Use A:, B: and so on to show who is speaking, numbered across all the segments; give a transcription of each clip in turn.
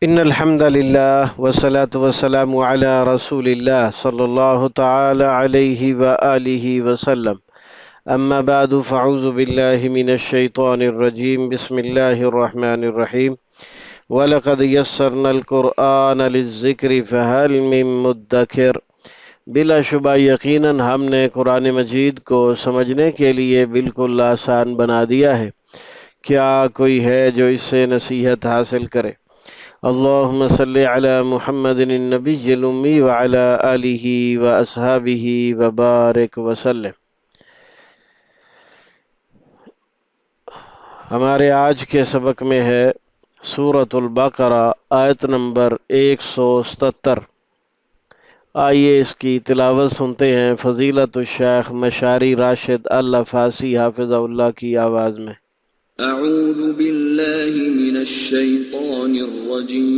A: ان الحمد للہ والصلاة والسلام علی رسول اللہ صلی اللہ تعالی علیہ وآلہ وسلم اما بعد فاعوذ باللہ من الشیطان الرجیم بسم اللہ الرحمن الرحیم وَلَقَدْ يَسَّرْنَا الْقُرْآنَ لِلذِّكْرِ فَهَلْ مِن مُدَّكِرٍ بلا شبہ یقیناً ہم نے قرآن مجید کو سمجھنے کے لیے بالکل آسان بنا دیا ہے۔ کیا کوئی ہے جو اس سے نصیحت حاصل کرے؟ اللہم صلی علی محمد النبی الامی وعلی آلہ واصحابہ وبارک وسلم۔ ہمارے آج کے سبق میں ہے سورۃ البقرہ آیت نمبر 177۔ آئیے اس کی تلاوت سنتے ہیں فضیلت الشیخ مشاری راشد العفاسی حافظہ اللہ کی آواز میں۔
B: اعوذ باللہ من الشیطان الرجیم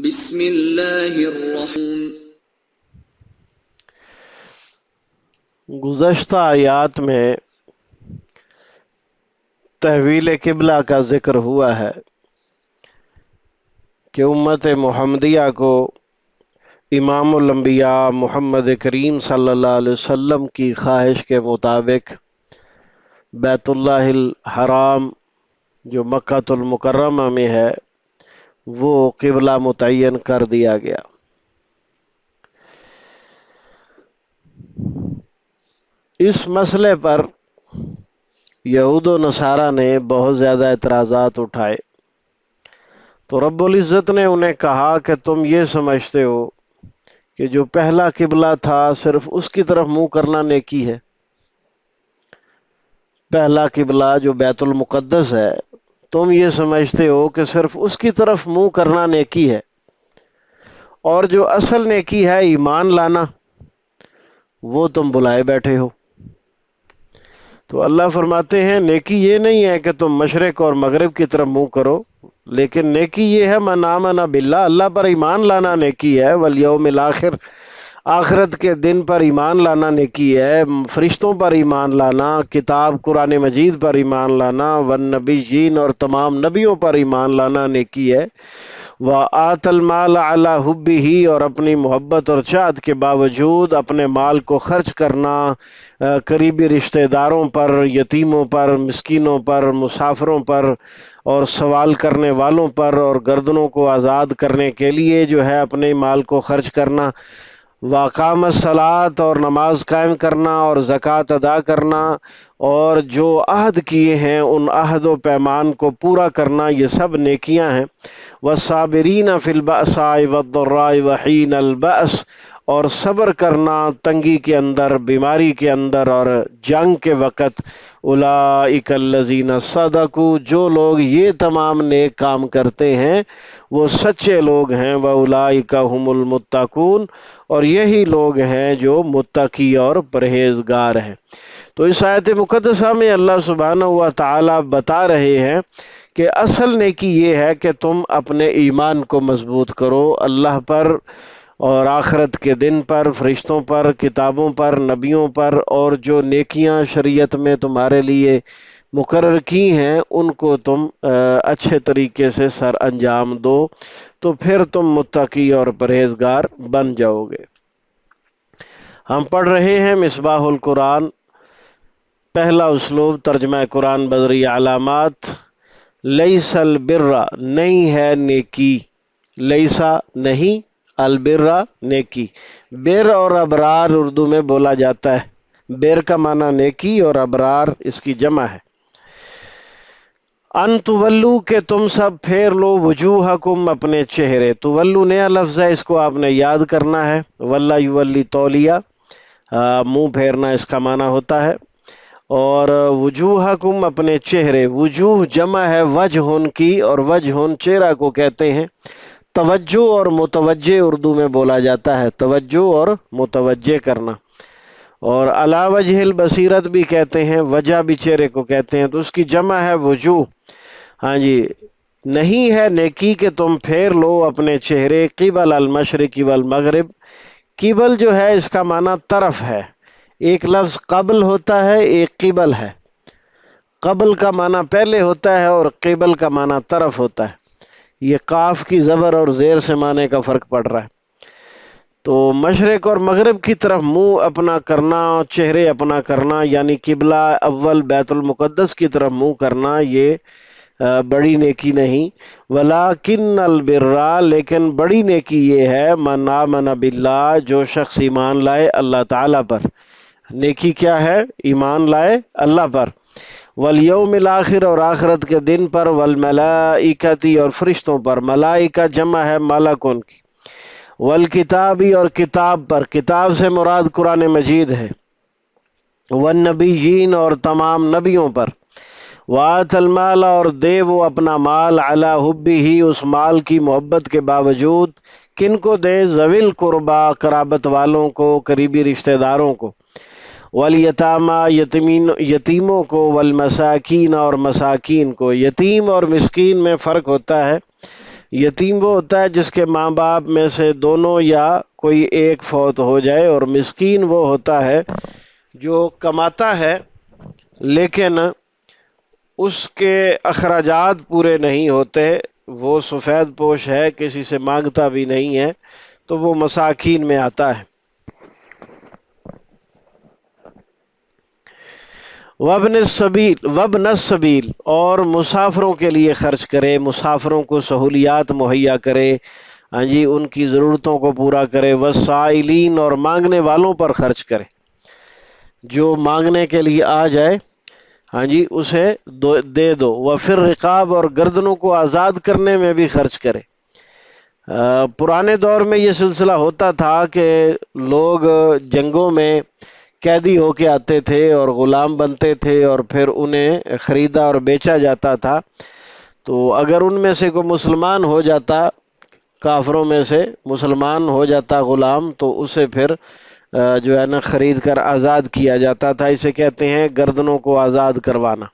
B: بسم اللہ الرحمن۔
A: گزشتہ آیات میں تحویل قبلہ کا ذکر ہوا ہے کہ امت محمدیہ کو امام الانبیاء محمد کریم صلی اللہ علیہ وسلم کی خواہش کے مطابق بیت اللہ الحرام جو مکہ المکرمہ میں ہے وہ قبلہ متعین کر دیا گیا۔ اس مسئلے پر یہود و نصارہ نے بہت زیادہ اعتراضات اٹھائے، تو رب العزت نے انہیں کہا کہ تم یہ سمجھتے ہو کہ جو پہلا قبلہ تھا صرف اس کی طرف منہ کرنا نیکی ہے؟ پہلا قبلہ جو بیت المقدس ہے تم یہ سمجھتے ہو کہ صرف اس کی طرف منہ کرنا نیکی ہے، اور جو اصل نیکی ہے ایمان لانا وہ تم بلائے بیٹھے ہو۔ تو اللہ فرماتے ہیں نیکی یہ نہیں ہے کہ تم مشرق اور مغرب کی طرف منہ کرو، لیکن نیکی یہ ہے من آمن باللہ، اللہ پر ایمان لانا نیکی ہے، والیوم الآخر، آخرت کے دن پر ایمان لانا نیکی ہے، فرشتوں پر ایمان لانا، کتاب قرآن مجید پر ایمان لانا، والنبیین اور تمام نبیوں پر ایمان لانا نیکی ہے، وآت المال علی حبہ، اور اپنی محبت اور چاہت کے باوجود اپنے مال کو خرچ کرنا قریبی رشتہ داروں پر، یتیموں پر، مسکینوں پر، مسافروں پر اور سوال کرنے والوں پر، اور گردنوں کو آزاد کرنے کے لیے جو ہے اپنے مال کو خرچ کرنا، واقام الصلاۃ، اور نماز قائم کرنا، اور زکوٰۃ ادا کرنا، اور جو عہد کیے ہیں ان عہد و پیمان کو پورا کرنا، یہ سب نیکیاں ہیں۔ والصابرین فی البأساء والضراء وحین البأس، اور صبر کرنا تنگی کے اندر، بیماری کے اندر اور جنگ کے وقت۔ اولئک الذین صدقوا، جو لوگ یہ تمام نیک کام کرتے ہیں وہ سچے لوگ ہیں، واولئک ھم المتقون، اور یہی لوگ ہیں جو متقی اور پرہیزگار ہیں۔ تو اس آیت مقدسہ میں اللہ سبحانہ و تعالی بتا رہے ہیں کہ اصل نیکی یہ ہے کہ تم اپنے ایمان کو مضبوط کرو اللہ پر اور آخرت کے دن پر، فرشتوں پر، کتابوں پر، نبیوں پر، اور جو نیکیاں شریعت میں تمہارے لیے مقرر کی ہیں ان کو تم اچھے طریقے سے سر انجام دو، تو پھر تم متقی اور پرہیزگار بن جاؤ گے۔ ہم پڑھ رہے ہیں مصباح القرآن، پہلا اسلوب ترجمہ قرآن بدری علامات۔ لیس البر، نہیں ہے نیکی، لیسا نہیں، البر نیکی، بر اور ابرار اردو میں بولا جاتا ہے، بر کا معنی نیکی اور ابرار اس کی جمع ہے۔ ان تولو، کہ تم سب پھیر لو، وجوہکم، اپنے چہرے، تولو نیا لفظ ہے، اس کو آپ نے یاد کرنا ہے، ولا یولی تولیہ، منہ پھیرنا اس کا معنی ہوتا ہے، اور وجوہکم، اپنے چہرے، وجوہ جمع ہے وجہن کی، اور وجہن چہرہ کو کہتے ہیں۔ توجہ اور متوجہ اردو میں بولا جاتا ہے، توجہ اور متوجہ کرنا، اور علی وجہ البصیرت بھی کہتے ہیں، وجہ بھی چہرے کو کہتے ہیں، تو اس کی جمع ہے وجوہ۔ ہاں جی، نہیں ہے نیکی کہ تم پھیر لو اپنے چہرے قبل المشرق والمغرب، قبل جو ہے اس کا معنی طرف ہے، ایک لفظ قبل ہوتا ہے، ایک قبل ہے، قبل کا معنی پہلے ہوتا ہے اور قبل کا معنی طرف ہوتا ہے۔ یہ قاف کی زبر اور زیر سے معنی کا فرق پڑ رہا ہے۔ تو مشرق اور مغرب کی طرف منہ اپنا کرنا، چہرے اپنا کرنا، یعنی قبلہ اول بیت المقدس کی طرف منہ کرنا، یہ بڑی نیکی نہیں۔ ولیکن البر، لیکن بڑی نیکی یہ ہے، من آمن باللہ، جو شخص ایمان لائے اللہ تعالیٰ پر۔ نیکی کیا ہے؟ ایمان لائے اللہ پر، والیوم الآخر، اور آخرت کے دن پر، والملائکتی، اور فرشتوں پر۔ ملائکہ جمع ہے ملکون کی۔ والکتابی، اور کتاب پر، کتاب سے مراد قرآن مجید ہے۔ والنبیین، اور تمام نبیوں پر۔ وآت المال، اور دے وہ اپنا مال، علی حبہ، اس مال کی محبت کے باوجود۔ کن کو دے؟ ذوی القربا، قرابت والوں کو، قریبی رشتہ داروں کو۔ والیتامہ، یتیموں کو۔ والمساکین، اور مساکین کو۔ یتیم اور مسکین میں فرق ہوتا ہے۔ یتیم وہ ہوتا ہے جس کے ماں باپ میں سے دونوں یا کوئی ایک فوت ہو جائے، اور مسکین وہ ہوتا ہے جو کماتا ہے لیکن اس کے اخراجات پورے نہیں ہوتے، وہ سفید پوش ہے، کسی سے مانگتا بھی نہیں ہے، تو وہ مساکین میں آتا ہے۔ وابن السبیل، اور مسافروں کے لیے خرچ کرے، مسافروں کو سہولیات مہیا کرے، ہاں جی، ان کی ضرورتوں کو پورا کرے۔ والسائلین، اور مانگنے والوں پر خرچ کرے، جو مانگنے کے لیے آ جائے، ہاں جی، اسے دے دو۔ وفی الرقاب، اور گردنوں کو آزاد کرنے میں بھی خرچ کرے۔ پرانے دور میں یہ سلسلہ ہوتا تھا کہ لوگ جنگوں میں قیدی ہو کے آتے تھے اور غلام بنتے تھے، اور پھر انہیں خریدا اور بیچا جاتا تھا۔ تو اگر ان میں سے کوئی مسلمان ہو جاتا، کافروں میں سے مسلمان ہو جاتا غلام، تو اسے پھر جو ہے نا خرید کر آزاد کیا جاتا تھا۔ اسے کہتے ہیں گردنوں کو آزاد کروانا۔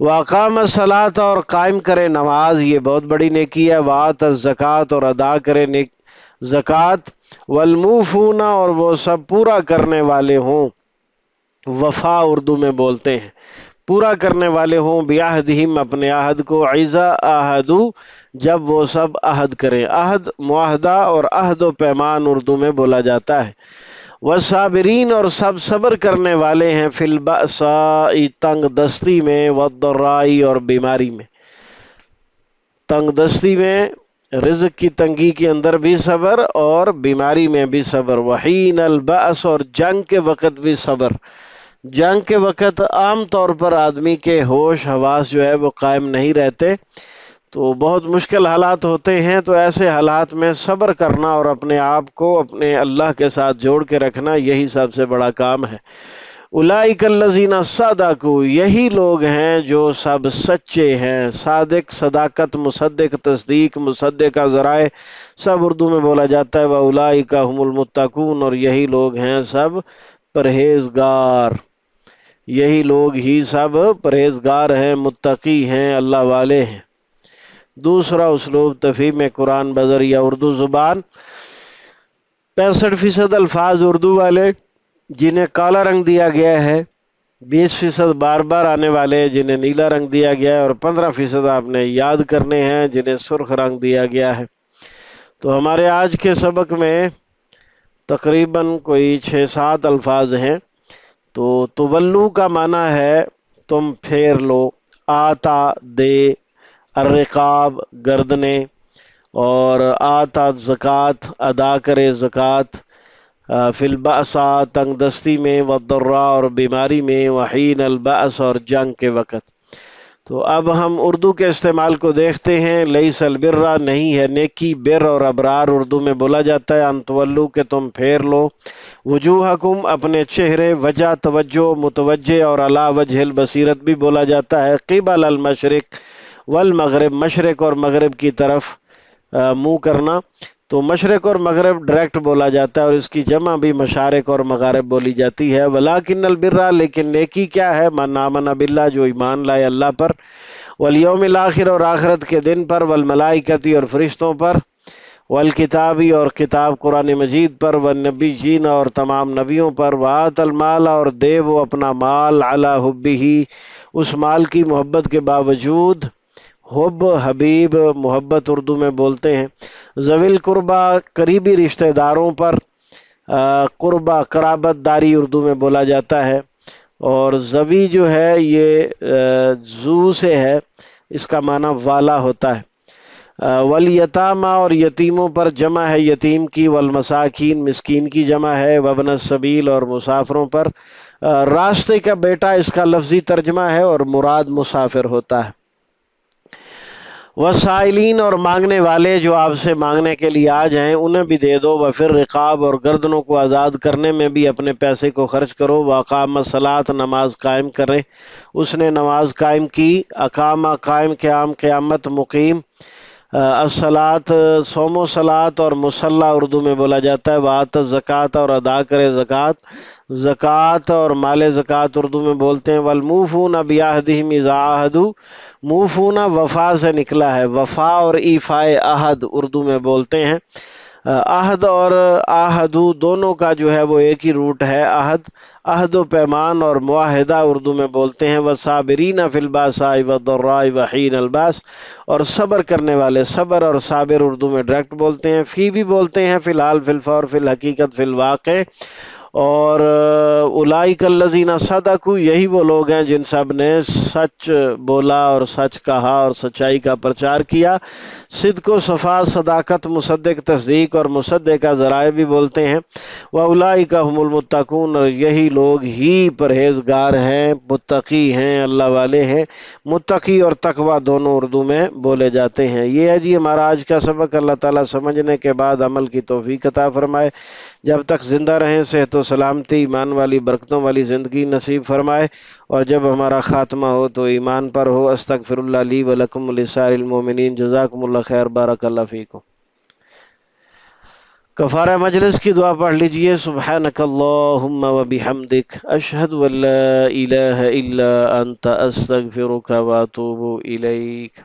A: وَأَقَامَ الصَّلَاةَ، اور قائم کرے نماز، یہ بہت بڑی نیکی ہے۔ وَآتَ الزَّکَاةَ، اور ادا کرے زکوٰۃ۔ وَالْمُوفُونَ، اور وہ سب پورا کرنے والے ہوں، وفا اردو میں بولتے ہیں، پورا کرنے والے ہوں، بعہدہم، اپنے عہد کو، اذا عاہدوا، جب وہ سب عہد کریں۔ عہد معاہدہ اور عہد و پیمان اردو میں بولا جاتا ہے۔ والصابرین، اور سب صبر کرنے والے ہیں، فی البأساء، تنگ دستی میں، والضراء، اور بیماری میں۔ تنگ دستی میں، رزق کی تنگی کے اندر بھی صبر، اور بیماری میں بھی صبر۔ وحین البأس، اور جنگ کے وقت بھی صبر۔ جنگ کے وقت عام طور پر آدمی کے ہوش حواس جو ہے وہ قائم نہیں رہتے، تو بہت مشکل حالات ہوتے ہیں، تو ایسے حالات میں صبر کرنا اور اپنے آپ کو اپنے اللہ کے ساتھ جوڑ کے رکھنا، یہی سب سے بڑا کام ہے۔ اولئک الذین صدقوا، یہی لوگ ہیں جو سب سچے ہیں۔ صادق، صداقت، مصدق، تصدیق، مصدق کا ذرائع سب اردو میں بولا جاتا ہے۔ واولئک هم المتقون، اور یہی لوگ ہیں سب پرہیزگار، یہی لوگ ہی سب پرہیزگار ہیں، متقی ہیں، اللہ والے ہیں۔ دوسرا اسلوب تفہیم قرآن بذریعہ اردو زبان۔ 65% الفاظ اردو والے جنہیں کالا رنگ دیا گیا ہے، 20% بار بار آنے والے جنہیں نیلا رنگ دیا گیا ہے، اور 15% آپ نے یاد کرنے ہیں جنہیں سرخ رنگ دیا گیا ہے۔ تو ہمارے آج کے سبق میں تقریباً کوئی 6-7 الفاظ ہیں۔ تو تولو کا معنی ہے تم پھیر لو، آتا دے، الرقاب گردنے، اور آتا زکوٰۃ ادا کرے زکوٰۃ، فی البأساء تنگ دستی میں، والضراء اور بیماری میں، وحین البأس اور جنگ کے وقت۔ تو اب ہم اردو کے استعمال کو دیکھتے ہیں۔ لیس البر نہیں ہے نیکی، بر اور ابرار اردو میں بولا جاتا ہے۔ ان تولو کہ تم پھیر لو، وجوہکم اپنے چہرے، وجہ توجہ، متوجہ، اور علی وجہ البصیرت بھی بولا جاتا ہے۔ قبل المشرق والمغرب مشرق اور مغرب کی طرف منہ کرنا، تو مشرق اور مغرب ڈائریکٹ بولا جاتا ہے، اور اس کی جمع بھی مشارق اور مغارب بولی جاتی ہے۔ ولیکن البر لیکن نیکی کیا ہے؟ من آمن باللہ جو ایمان لائے اللہ پر، والیوم الآخر اور آخرت کے دن پر، والملائکتی اور فرشتوں پر، والکتابی اور کتاب قرآن مجید پر، والنبیین اور تمام نبیوں پر، وآت المال اور دے وہ اپنا مال، علی حبہ اس مال کی محبت کے باوجود، حب حبیب محبت اردو میں بولتے ہیں. ذوی القربہ قریبی رشتہ داروں پر، قربہ قرابت داری اردو میں بولا جاتا ہے. اور ذوی جو ہے یہ زو سے ہے، اس کا معنی والا ہوتا ہے. والیتامہ اور یتیموں پر جمع ہے یتیم کی. والمساکین مسکین کی جمع ہے. وابن السبیل اور مسافروں پر. راستے کا بیٹا اس کا لفظی ترجمہ ہے اور مراد مسافر ہوتا ہے. وسائلین اور مانگنے والے جو آپ سے مانگنے کے لیے آ جائیں انہیں بھی دے دو. وفر رقاب اور گردنوں کو آزاد کرنے میں بھی اپنے پیسے کو خرچ کرو. واقام الصلاۃ نماز قائم کرے، اس نے نماز قائم کی. اقامہ قائم، قیام قیامت، مقیم. الصلاۃ صوم و صلاۃ اور مصلی اردو میں بولا جاتا ہے. وآت الزکوٰۃ اور ادا کرے زکوٰۃ. زکوٰۃ اور مال زکوٰۃ اردو میں بولتے ہیں. والموفون بعہدہم اذا عاہدوا، موفون وفا سے نکلا ہے. وفا اور ایفاء عہد اردو میں بولتے ہیں. عہد اور عہدو دونوں کا جو ہے وہ ایک ہی روٹ ہے. عہد و پیمان اور معاہدہ اردو میں بولتے ہیں. وصابرین فی الباساء والضراء وحین الباس، اور صبر کرنے والے. صبر اور صابر اردو میں ڈائریکٹ بولتے ہیں. فی بھی بولتے ہیں، فی الحال، فی الفور، فی الحقیقت، فی الواقع. اور اولئک الذین صدقوا، یہی وہ لوگ ہیں جن سب نے سچ بولا اور سچ کہا اور سچائی کا پرچار کیا. صدق و صفا، صداقت، مصدق، تصدیق اور مصدق کا ذرائع بھی بولتے ہیں. واولئک هم المتقون، اور یہی لوگ ہی پرہیزگار ہیں، متقی ہیں، اللہ والے ہیں. متقی اور تقوی دونوں اردو میں بولے جاتے ہیں. یہ ہے جی ہمارا آج کا سبق. اللہ تعالیٰ سمجھنے کے بعد عمل کی توفیق عطا فرمائے. جب تک زندہ رہیں صحت و سلامتی، ایمان والی برکتوں والی زندگی نصیب فرمائے. اور جب ہمارا خاتمہ ہو تو ایمان پر ہو. استغفر اللہ لی ولکم ولسائر المومنین. جزاکم اللہ خیر. بارک اللہ فیکم. کفارہ مجلس کی دعا پڑھ لیجئے. سبحانک اللہم وبحمدک، اشہد ان لا الہ الا انت، استغفرک واتوب الیک.